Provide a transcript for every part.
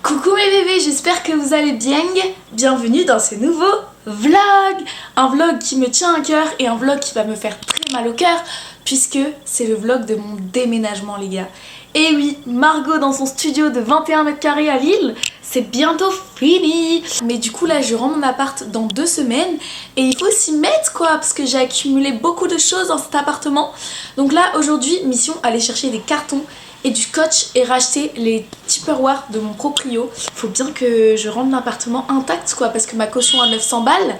Coucou mes bébés, j'espère que vous allez bien. Bienvenue dans ce nouveau vlog. Un vlog qui me tient à cœur et un vlog qui va me faire très mal au cœur puisque c'est le vlog de mon déménagement les gars. Et oui, Margot dans son studio de 21 mètres carrés à Lille, c'est bientôt fini. Mais du coup là je rends mon appart dans 2 semaines et il faut s'y mettre quoi parce que j'ai accumulé beaucoup de choses dans cet appartement. Donc là aujourd'hui, mission aller chercher des cartons et du scotch et racheter les Tupperware de mon proprio. Faut bien que je rende l'appartement intact quoi parce que ma caution à 900 balles.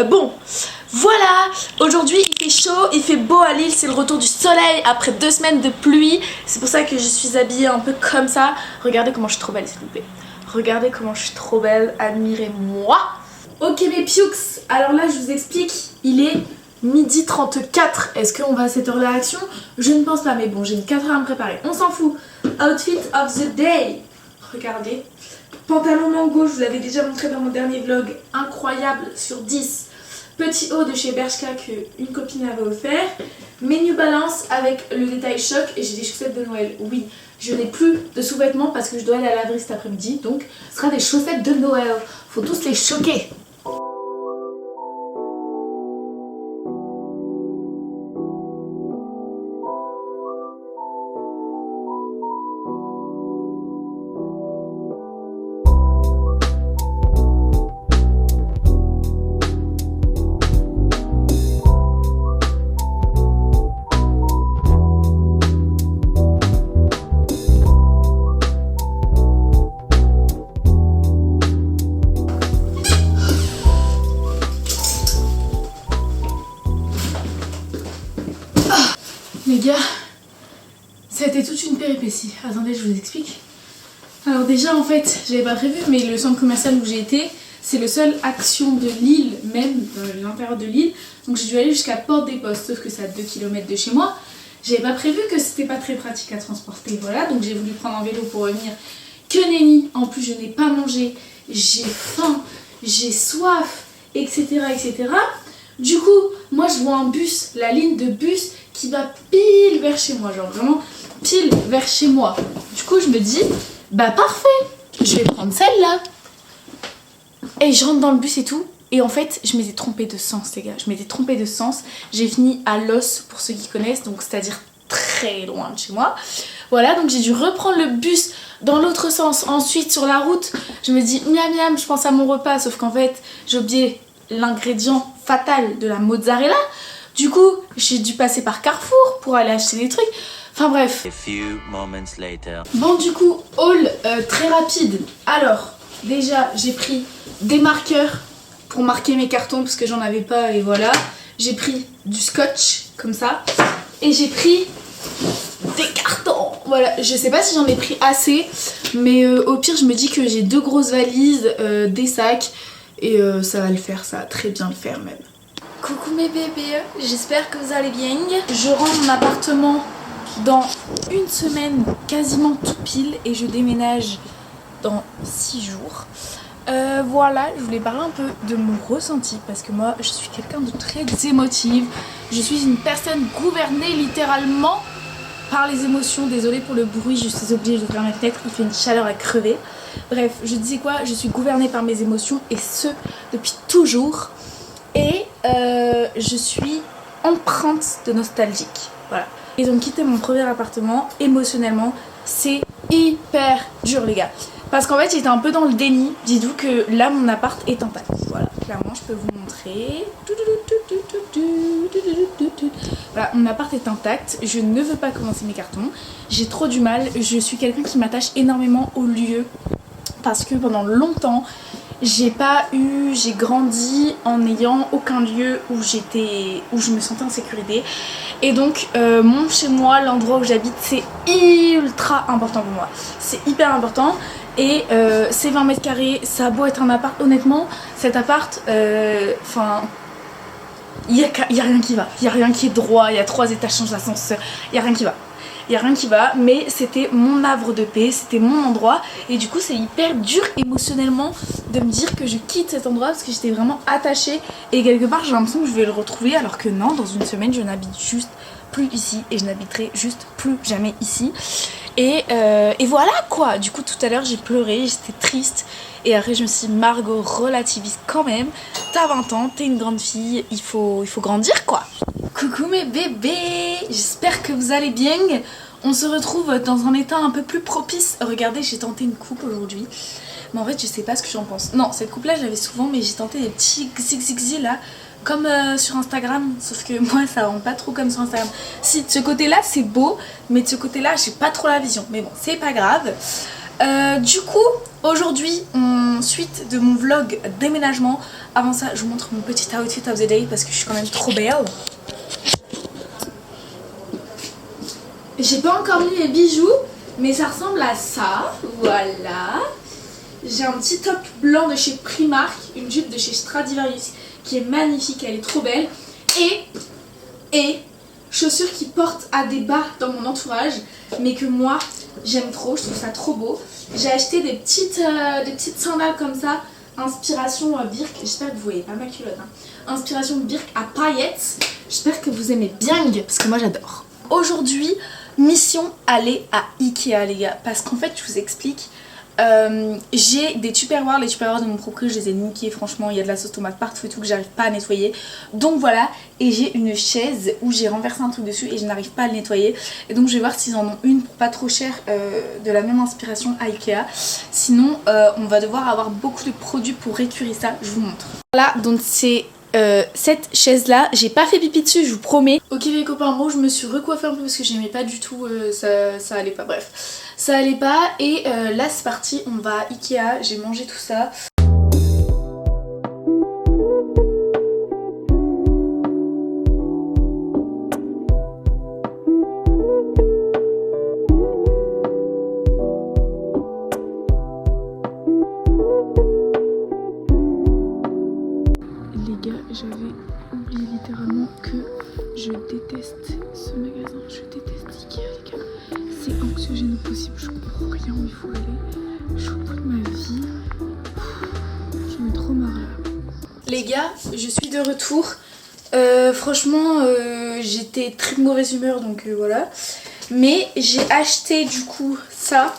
Bon, voilà, aujourd'hui il fait chaud, il fait beau à Lille, c'est le retour du soleil après 2 semaines de pluie. C'est pour ça que je suis habillée un peu comme ça. Regardez comment je suis trop belle s'il vous plaît. Regardez comment je suis trop belle, admirez-moi. Ok mes pioux, alors là je vous explique, il est midi 34. Est-ce qu'on va à cette heure-là à l'action? Je ne pense pas, mais bon, j'ai 4 heures à me préparer. On s'en fout. Outfit of the day. Regardez. Pantalon mango, je vous l'avais déjà montré dans mon dernier vlog. Incroyable sur 10. Petit haut de chez Bershka que une copine avait offert. Mes New Balance avec le détail choc. Et j'ai des chaussettes de Noël. Oui, je n'ai plus de sous-vêtements parce que je dois aller à la laverie cet après-midi. Donc, ce sera des chaussettes de Noël. Faut tous les choquer. Les gars, ça a été toute une péripétie. Attendez, je vous explique. Alors déjà en fait, j'avais pas prévu, mais le centre commercial où j'ai été, c'est le seul Action de Lille, même dans l'intérieur de Lille. Donc j'ai dû aller jusqu'à Porte des Postes, sauf que c'est à 2 km de chez moi. J'avais pas prévu que c'était pas très pratique à transporter, voilà. Donc j'ai voulu prendre un vélo pour revenir. Que nenni, en plus je n'ai pas mangé, j'ai faim, j'ai soif, etc. etc. Du coup, moi je vois un bus, la ligne de bus qui va pile vers chez moi, genre vraiment pile vers chez moi. Du coup je me dis, bah parfait, je vais prendre celle-là. Et je rentre dans le bus et tout, et en fait je m'étais trompée de sens les gars, je m'étais trompée de sens. J'ai fini à Los pour ceux qui connaissent, donc c'est-à-dire très loin de chez moi. Voilà, donc j'ai dû reprendre le bus dans l'autre sens. Ensuite sur la route, je me dis miam miam, je pense à mon repas, sauf qu'en fait j'ai oublié l'ingrédient fatal de la mozzarella. Du coup, j'ai dû passer par Carrefour pour aller acheter des trucs. Enfin bref. Bon du coup, haul très rapide. Alors, déjà, j'ai pris des marqueurs pour marquer mes cartons parce que j'en avais pas et voilà. J'ai pris du scotch, comme ça. Et j'ai pris des cartons. Voilà, je sais pas si j'en ai pris assez. Mais au pire, je me dis que j'ai 2 grosses valises, des sacs. Et ça va le faire, ça va très bien le faire même. Coucou mes bébés, j'espère que vous allez bien. Je rends mon appartement dans 1 semaine, quasiment tout pile, et je déménage dans 6 jours. Voilà, je voulais parler un peu de mon ressenti parce que moi je suis quelqu'un de très émotive. Je suis une personne gouvernée littéralement par les émotions. Désolée pour le bruit, je suis obligée d'ouvrir ma fenêtre, il fait une chaleur à crever. Bref, je disais quoi, je suis gouvernée par mes émotions et ce depuis toujours. Et je suis empreinte de nostalgique. Voilà. Ils ont quitté mon premier appartement. Émotionnellement, c'est hyper dur les gars. Parce qu'en fait j'étais un peu dans le déni. Dites-vous que là mon appart est intact. Voilà, clairement je peux vous montrer. Voilà, mon appart est intact. Je ne veux pas commencer mes cartons. J'ai trop du mal. Je suis quelqu'un qui m'attache énormément au lieu. Parce que pendant longtemps j'ai grandi en n'ayant aucun lieu où je me sentais en sécurité. Et donc mon chez moi, l'endroit où j'habite, c'est ultra important pour moi. C'est hyper important. Et c'est 20 mètres carrés, ça a beau être un appart, honnêtement, cet appart, enfin, il y a rien qui va. Il y a rien qui est droit, il y a 3 étages sans ascenseur, il y a rien qui va. Il n'y a rien qui va, mais c'était mon havre de paix, c'était mon endroit. Et du coup c'est hyper dur émotionnellement de me dire que je quitte cet endroit parce que j'étais vraiment attachée. Et quelque part j'ai l'impression que je vais le retrouver, alors que non, dans 1 semaine je n'habite juste plus ici et je n'habiterai juste plus jamais ici. Et voilà quoi. Du coup tout à l'heure j'ai pleuré, j'étais triste. Et après je me suis dit Margot, relativise quand même. T'as 20 ans, t'es une grande fille, il faut grandir quoi. Coucou mes bébés, j'espère que vous allez bien. On se retrouve dans un état un peu plus propice. Regardez, j'ai tenté une coupe aujourd'hui. Mais en fait je sais pas ce que j'en pense. Non, cette coupe là j'avais souvent, mais j'ai tenté des petits zigzag là. Comme sur Instagram, sauf que moi ça rend pas trop comme sur Instagram. Si de ce côté là c'est beau, mais de ce côté là j'ai pas trop la vision. Mais bon, c'est pas grave. Du coup, aujourd'hui, suite de mon vlog déménagement. Avant ça, je vous montre mon petit outfit of the day parce que je suis quand même trop belle. J'ai pas encore mis mes bijoux, mais ça ressemble à ça. Voilà. J'ai un petit top blanc de chez Primark, une jupe de chez Stradivarius qui est magnifique, elle est trop belle. Et chaussures qui portent à des bas dans mon entourage, mais que moi j'aime trop, je trouve ça trop beau. J'ai acheté des petites sandales comme ça, inspiration Birk, j'espère que vous voyez pas ma culotte, hein. Inspiration Birk à paillettes, j'espère que vous aimez bien, parce que moi j'adore. Aujourd'hui, mission aller à Ikea les gars, parce qu'en fait je vous explique. J'ai des tupperwares, les tupperwares de mon propre, je les ai niqués, franchement il y a de la sauce tomate partout et tout que j'arrive pas à nettoyer, donc voilà. Et j'ai une chaise où j'ai renversé un truc dessus et je n'arrive pas à le nettoyer, et donc je vais voir s'ils en ont une pour pas trop cher de la même inspiration à Ikea. Sinon on va devoir avoir beaucoup de produits pour récurer ça, je vous montre. Voilà, donc c'est cette chaise là, j'ai pas fait pipi dessus, je vous promets. Ok les copains, moi je me suis recoiffée un peu parce que j'aimais pas du tout, ça allait pas, bref ça allait pas. Et là c'est parti, on va à Ikea, j'ai mangé tout ça. J'avais oublié littéralement que je déteste ce magasin, je déteste Ikea les gars. C'est anxiogène au possible, je comprends rien où il faut aller. Je fous de ma vie. Je me trop marre là. Les gars, je suis de retour. Franchement, j'étais très mauvaise humeur donc voilà. Mais j'ai acheté du coup ça.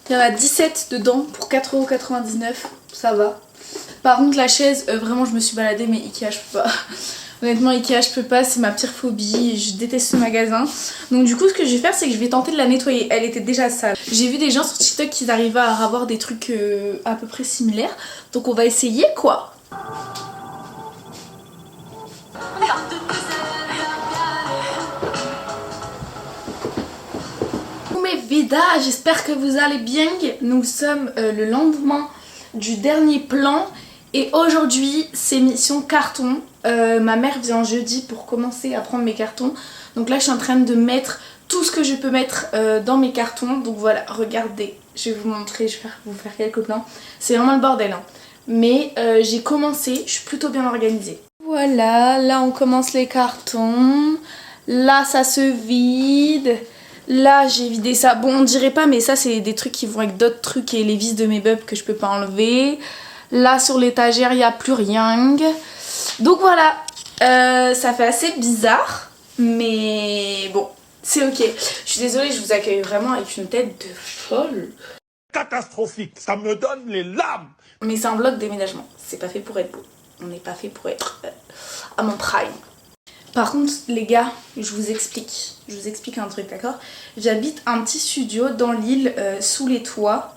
Il y en a 17 dedans pour 4,99€, ça va. Par contre la chaise, vraiment je me suis baladée, mais Ikea je peux pas. Honnêtement Ikea je peux pas, c'est ma pire phobie, je déteste ce magasin. Donc du coup ce que je vais faire c'est que je vais tenter de la nettoyer, elle était déjà sale. J'ai vu des gens sur TikTok qui arrivaient à avoir des trucs à peu près similaires. Donc on va essayer quoi. Mes vidas, j'espère que vous allez bien. Nous sommes le lendemain du dernier plan. Et aujourd'hui c'est mission carton. Ma mère vient jeudi pour commencer à prendre mes cartons. Donc là je suis en train de mettre tout ce que je peux mettre dans mes cartons. Donc voilà, regardez, je vais vous montrer, je vais vous faire quelques plans. C'est vraiment le bordel hein. Mais j'ai commencé, je suis plutôt bien organisée. Voilà, là on commence les cartons. Là ça se vide. Là j'ai vidé ça, bon on dirait pas mais ça c'est des trucs qui vont avec d'autres trucs et les vis de mes bubs que je peux pas enlever. Là sur l'étagère il n'y a plus rien. Donc voilà, ça fait assez bizarre mais bon c'est ok. Je suis désolée, je vous accueille vraiment avec une tête de folle. Catastrophique, ça me donne les larmes. Mais c'est un vlog déménagement, c'est pas fait pour être beau. On n'est pas fait pour être à mon prime. Par contre les gars, je vous explique un truc, d'accord? J'habite un petit studio dans l'île, sous les toits.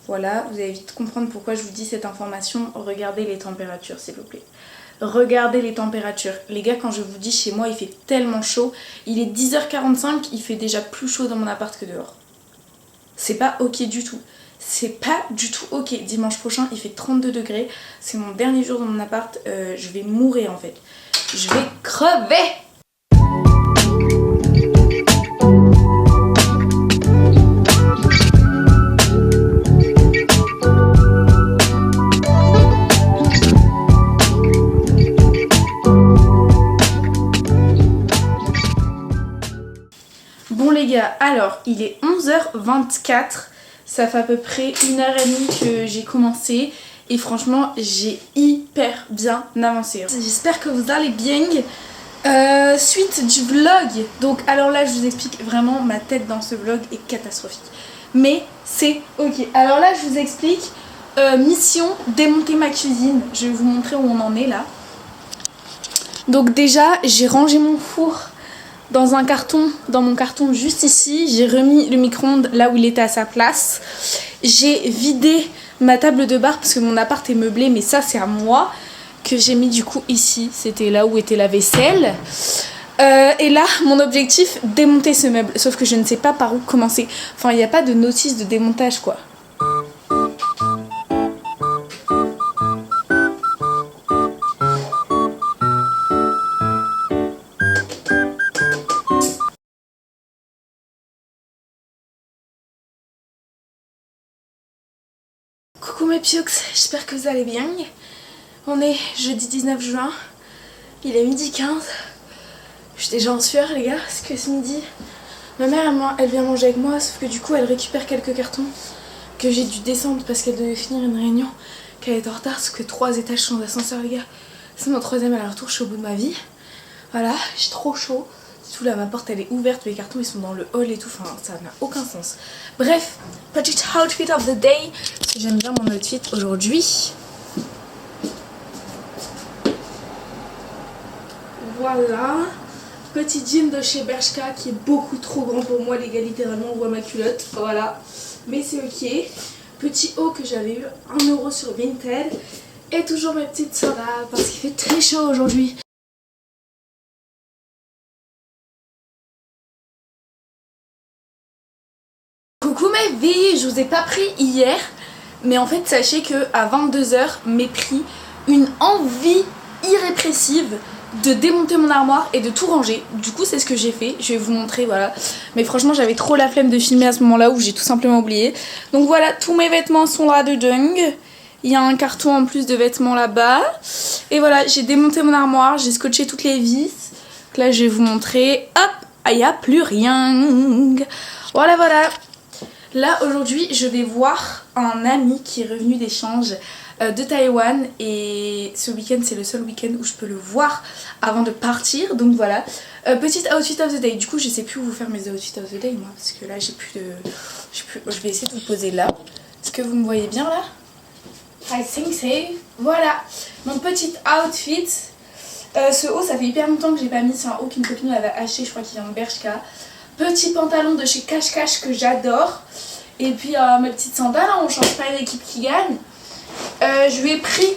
Voilà, vous allez vite comprendre pourquoi je vous dis cette information. Regardez les températures s'il vous plaît. Regardez les températures. Les gars, quand je vous dis chez moi il fait tellement chaud, il est 10h45, il fait déjà plus chaud dans mon appart que dehors. C'est pas ok du tout. C'est pas du tout ok. Dimanche prochain il fait 32 degrés. C'est mon dernier jour dans mon appart. Je vais mourir en fait. Je vais crever. Bon les gars, alors il est 11h24. Ça fait à peu près 1h30 que j'ai commencé. Et franchement j'ai hyper bien avancé. J'espère que vous allez bien. Suite du vlog. Donc alors là je vous explique vraiment, ma tête dans ce vlog est catastrophique. Mais c'est ok. Alors là je vous explique, mission démonter ma cuisine. Je vais vous montrer où on en est là. Donc déjà j'ai rangé mon four dans un carton, dans mon carton juste ici. J'ai remis le micro-ondes là où il était à sa place. J'ai vidé ma table de bar parce que mon appart est meublé, mais ça c'est à moi, que j'ai mis du coup ici. C'était là où était la vaisselle. Et là, mon objectif, démonter ce meuble. Sauf que je ne sais pas par où commencer. Enfin, il n'y a pas de notice de démontage quoi. Coucou mes pioux, j'espère que vous allez bien. On est jeudi 19 juin, il est 12h15. Je suis déjà en sueur les gars, parce que ce midi, ma mère elle vient manger avec moi, sauf que du coup elle récupère quelques cartons que j'ai dû descendre parce qu'elle devait finir une réunion, qu'elle est en retard, parce que 3 étages sans ascenseur les gars. C'est mon 3e aller-retour, je suis au bout de ma vie. Voilà, j'ai trop chaud. Tout là, ma porte elle est ouverte, les cartons ils sont dans le hall et tout, enfin ça n'a aucun sens. Bref, petit outfit of the day, parce que j'aime bien mon outfit aujourd'hui. Voilà, petit jean de chez Bershka qui est beaucoup trop grand pour moi les gars, littéralement on voit ma culotte, voilà. Mais c'est ok. Petit haut que j'avais eu 1 euro sur Vinted. Et toujours mes petites sandales parce qu'il fait très chaud aujourd'hui. Coucou mes vies, je vous ai pas pris hier, mais en fait sachez que à 22h m'est pris une envie irrépressive de démonter mon armoire et de tout ranger. Du coup c'est ce que j'ai fait, je vais vous montrer, voilà. Mais franchement j'avais trop la flemme de filmer à ce moment là où j'ai tout simplement oublié. Donc voilà, tous mes vêtements sont là dedans. Il y a un carton en plus de vêtements là-bas. Et voilà, j'ai démonté mon armoire, j'ai scotché toutes les vis. Donc là je vais vous montrer, hop, il n'y a plus rien. Voilà voilà. Là aujourd'hui je vais voir un ami qui est revenu d'échange de Taïwan, et ce week-end c'est le seul week-end où je peux le voir avant de partir, donc voilà. Petite outfit of the day, du coup je sais plus où vous faire mes outfits of the day moi, parce que là j'ai plus de... Je vais essayer de vous poser là. Est-ce que vous me voyez bien là? I think so. Voilà, mon petit outfit. Ce haut ça fait hyper longtemps que j'ai pas mis, c'est un haut qu'une copine avait acheté, je crois qu'il vient de Bershka. Petit pantalon de chez Cash Cash que j'adore. Et puis mes petites sandales, hein, on change pas l'équipe qui gagne. Je lui ai pris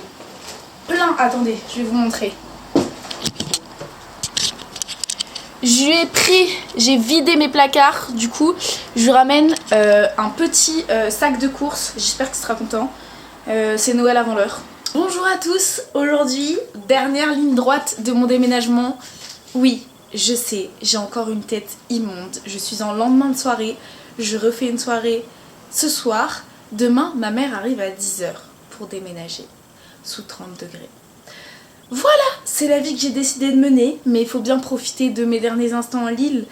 plein. Attendez, je vais vous montrer. J'ai vidé mes placards. Du coup, je lui ramène un petit sac de courses. J'espère qu'il sera content. C'est Noël avant l'heure. Bonjour à tous. Aujourd'hui, dernière ligne droite de mon déménagement. Oui. Je sais, j'ai encore une tête immonde. Je suis en lendemain de soirée. Je refais une soirée ce soir. Demain, ma mère arrive à 10h pour déménager sous 30 degrés. Voilà, c'est la vie que j'ai décidé de mener. Mais il faut bien profiter de mes derniers instants en Lille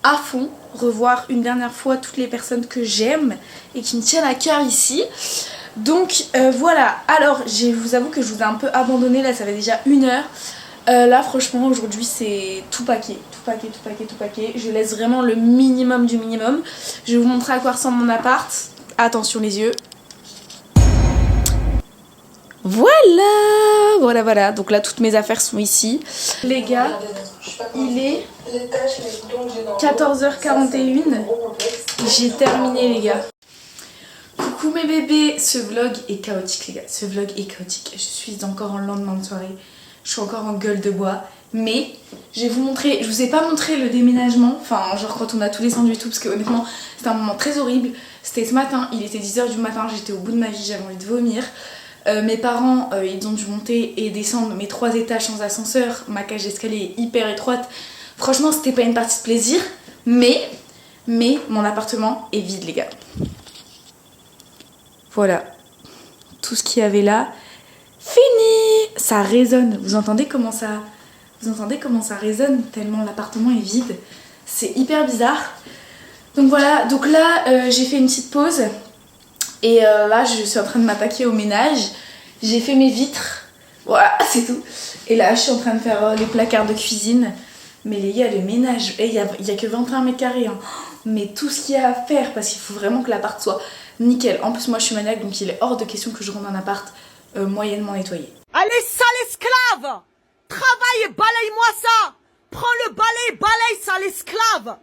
à fond. Revoir une dernière fois toutes les personnes que j'aime et qui me tiennent à cœur ici. Donc voilà, alors je vous avoue que je vous ai un peu abandonné. Là, ça fait déjà 1 heure. Là franchement aujourd'hui c'est tout paquet. Je laisse vraiment le minimum du minimum. Je vais vous montrer à quoi ressemble mon appart. Attention les yeux. Voilà. Donc là toutes mes affaires sont ici. Les gars, il est 14h41. J'ai terminé les gars. Coucou mes bébés, ce vlog est chaotique les gars. Ce vlog est chaotique. Je suis encore en lendemain de soirée. Je suis encore en gueule de bois, mais je vais vous montrer, je vous ai pas montré le déménagement, enfin genre quand on a tout descendu et tout, parce que honnêtement c'était un moment très horrible. C'était ce matin, il était 10h du matin, j'étais au bout de ma vie, j'avais envie de vomir. Mes parents ils ont dû monter et descendre mes 3 étages sans ascenseur, ma cage d'escalier est hyper étroite. Franchement c'était pas une partie de plaisir, mais mon appartement est vide les gars. Voilà, tout ce qu'il y avait là. Fini! Ça résonne. Vous entendez comment ça résonne tellement l'appartement est vide. C'est hyper bizarre. Donc voilà, donc là j'ai fait une petite pause. Et là je suis en train de m'attaquer au ménage. J'ai fait mes vitres. Voilà, c'est tout. Et là, je suis en train de faire les placards de cuisine. Mais les gars, le ménage, il y a que 21 mètres carrés. Hein. Mais tout ce qu'il y a à faire, parce qu'il faut vraiment que l'appart soit nickel. En plus, moi, je suis maniaque, donc il est hors de question que je rende un appart moyennement nettoyé. Allez, sale esclave! Travaille et balaye-moi ça! Prends le balai, balaye, sale esclave!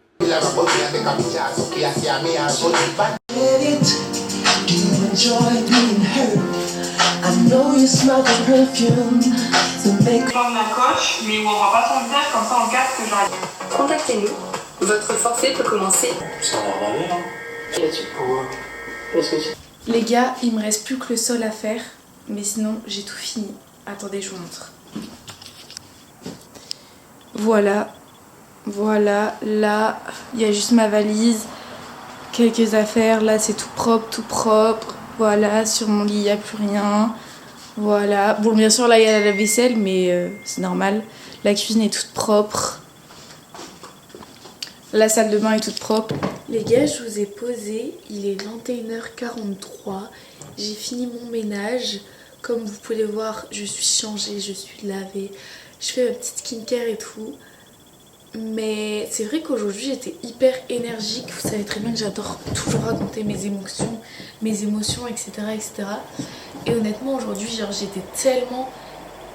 Forme la coche, mais où on voit pas son visage, comme ça on capte que j'arrive. Contactez-nous. Votre forfait peut commencer. Ça a l'air d'aller, hein. Là-dessus. Qu'est-ce que tu... Les gars, il me reste plus que le sol à faire. Mais sinon, j'ai tout fini. Attendez, je vous montre. Voilà. Voilà. Là, il y a juste ma valise. Quelques affaires. Là, c'est tout propre, tout propre. Voilà, sur mon lit, il n'y a plus rien. Voilà. Bon, bien sûr, là, il y a la vaisselle, mais c'est normal. La cuisine est toute propre. La salle de bain est toute propre. Les gars, je vous ai posé. Il est 21h43. J'ai fini mon ménage. Comme vous pouvez le voir, je suis changée, je suis lavée. Je fais ma petite skincare et tout. Mais c'est vrai qu'aujourd'hui, j'étais hyper énergique. Vous savez très bien que j'adore toujours raconter mes émotions, etc. etc. Et honnêtement, aujourd'hui, j'étais tellement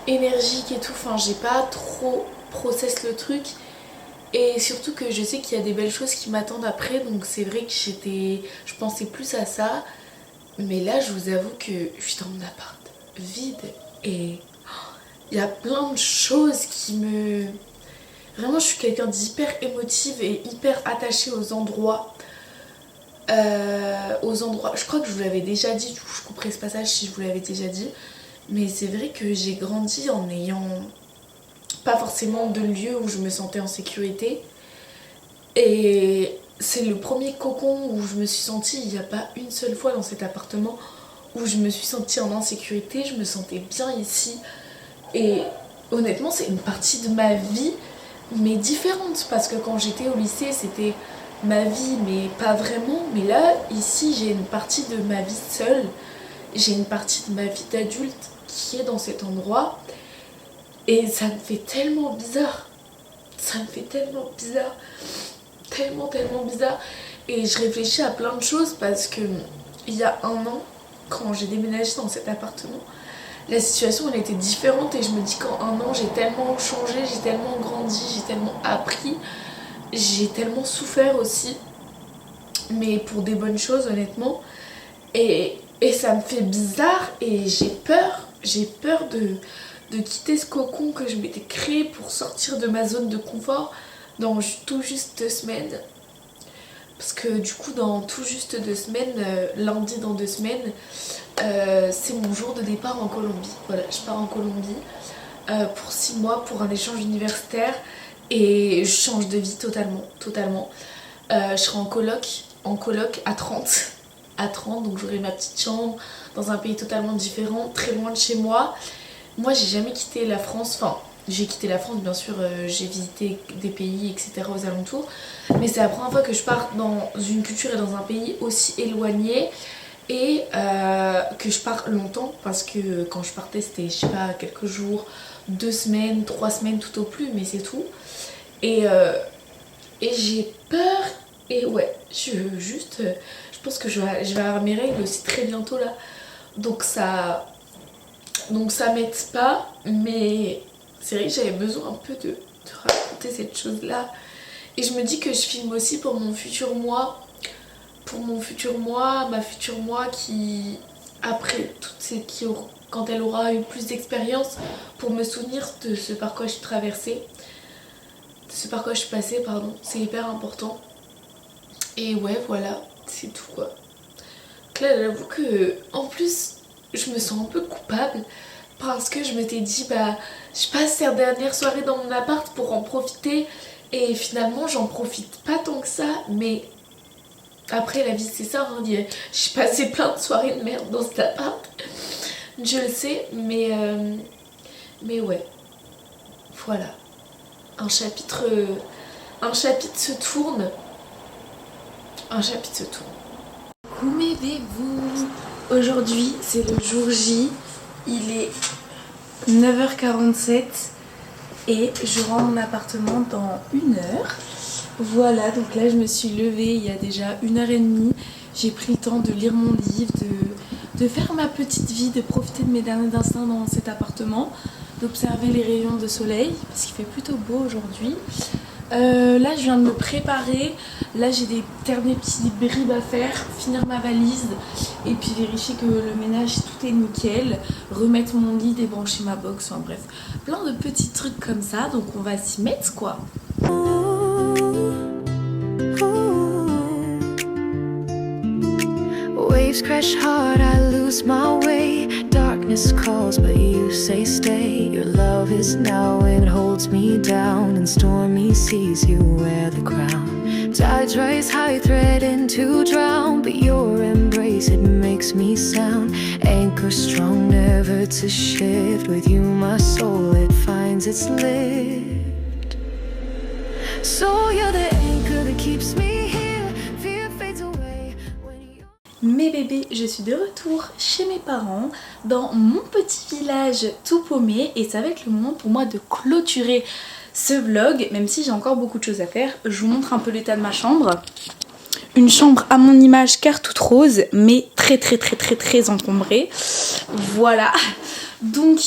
énergique et tout. Enfin, j'ai pas trop process le truc. Et surtout que je sais qu'il y a des belles choses qui m'attendent après. Donc c'est vrai que je pensais plus à ça. Mais là, je vous avoue que je suis dans mon appart vide. Et il y a plein de choses qui me... Vraiment, je suis quelqu'un d'hyper émotive et hyper attachée aux endroits. Je crois que je vous l'avais déjà dit. Du coup, je couperai ce passage si je vous l'avais déjà dit. Mais c'est vrai que j'ai grandi en n'ayant pas forcément de lieu où je me sentais en sécurité. Et c'est le premier cocon où je me suis sentie, il n'y a pas une seule fois dans cet appartement où je me suis sentie en insécurité, je me sentais bien ici. Et honnêtement, c'est une partie de ma vie, mais différente, parce que quand j'étais au lycée, c'était ma vie, mais pas vraiment. Mais là, ici, j'ai une partie de ma vie seule, j'ai une partie de ma vie d'adulte qui est dans cet endroit. Et ça me fait tellement bizarre. Ça me fait tellement bizarre. Tellement bizarre. Et je réfléchis à plein de choses parce que il y a un an, quand j'ai déménagé dans cet appartement, la situation elle était différente et je me dis qu'en un an j'ai tellement changé, j'ai tellement grandi, j'ai tellement appris, j'ai tellement souffert aussi, mais pour des bonnes choses honnêtement. Et ça me fait bizarre et j'ai peur de quitter ce cocon que je m'étais créé pour sortir de ma zone de confort dans tout juste 2 semaines. Parce que du coup dans tout juste 2 semaines, lundi dans 2 semaines, c'est mon jour de départ en Colombie. Voilà, je pars en Colombie pour 6 mois pour un échange universitaire et je change de vie totalement. Je serai en coloc à 30, donc j'aurai ma petite chambre dans un pays totalement différent, très loin de chez moi. Moi j'ai jamais quitté la France, enfin j'ai quitté la France bien sûr, j'ai visité des pays etc aux alentours, mais c'est la première fois que je pars dans une culture et dans un pays aussi éloigné et que je pars longtemps, parce que quand je partais c'était je sais pas quelques jours, 2 semaines, 3 semaines tout au plus, mais c'est tout. Et j'ai peur et ouais, je pense que je vais avoir mes règles aussi très bientôt là, donc ça m'aide pas, mais c'est vrai que j'avais besoin un peu de raconter cette chose là. Et je me dis que je filme aussi pour mon futur moi, ma future moi qui, après quand elle aura eu plus d'expérience, pour me souvenir de ce par quoi je suis traversée, de ce par quoi je suis passée, pardon, c'est hyper important. Et ouais, voilà, c'est tout quoi. Donc là, j'avoue que, en plus, je me sens un peu coupable parce que je m'étais dit, je passe cette dernière soirée dans mon appart pour en profiter et finalement, j'en profite pas tant que ça, mais après, la vie, c'est ça, hein, j'ai passé plein de soirées de merde dans cet appart, je le sais, mais ouais, voilà, un chapitre se tourne. Coucou mes bébous. Aujourd'hui c'est le jour J. Il est 9h47 et je rentre mon appartement dans 1 heure. Voilà, donc là je me suis levée il y a déjà 1h30. J'ai pris le temps de lire mon livre, de faire ma petite vie, de profiter de mes derniers instants dans cet appartement, d'observer les rayons de soleil parce qu'il fait plutôt beau aujourd'hui. Là je viens de me préparer, là j'ai des derniers petits bribes à faire, finir ma valise et puis vérifier que le ménage tout est nickel, remettre mon lit, débrancher ma box, enfin bref, plein de petits trucs comme ça, donc on va s'y mettre quoi. Waves crash hard, I lose my way. Darkness calls, but you say stay. Your love is now, it holds me down. In stormy seas, you wear the crown. Tides rise high, threatening to drown. But your embrace, it makes me sound. Anchor strong, never to shift. With you, my soul, it finds its lift. So you're the anchor that keeps me here. Fear fades away when you... Mes bébés, je suis de retour chez mes parents dans mon petit village tout paumé et ça va être le moment pour moi de clôturer ce vlog, même si j'ai encore beaucoup de choses à faire. Je vous montre un peu l'état de ma chambre. Une chambre à mon image car toute rose mais très encombrée. Voilà. Donc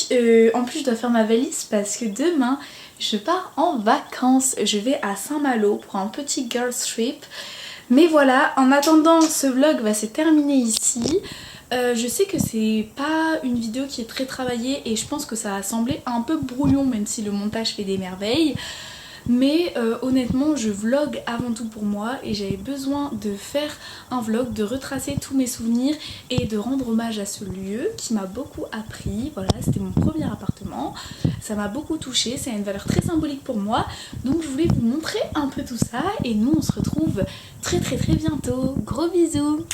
en plus je dois faire ma valise parce que demain je pars en vacances. Je vais à Saint-Malo pour un petit girls trip. Mais voilà, en attendant, ce vlog va se terminer ici. Je sais que c'est pas une vidéo qui est très travaillée et je pense que ça a semblé un peu brouillon même si le montage fait des merveilles. Mais honnêtement je vlog avant tout pour moi et j'avais besoin de faire un vlog, de retracer tous mes souvenirs et de rendre hommage à ce lieu qui m'a beaucoup appris. Voilà, c'était mon premier appartement, ça m'a beaucoup touchée, ça a une valeur très symbolique pour moi. Donc je voulais vous montrer un peu tout ça et nous on se retrouve très bientôt. Gros bisous.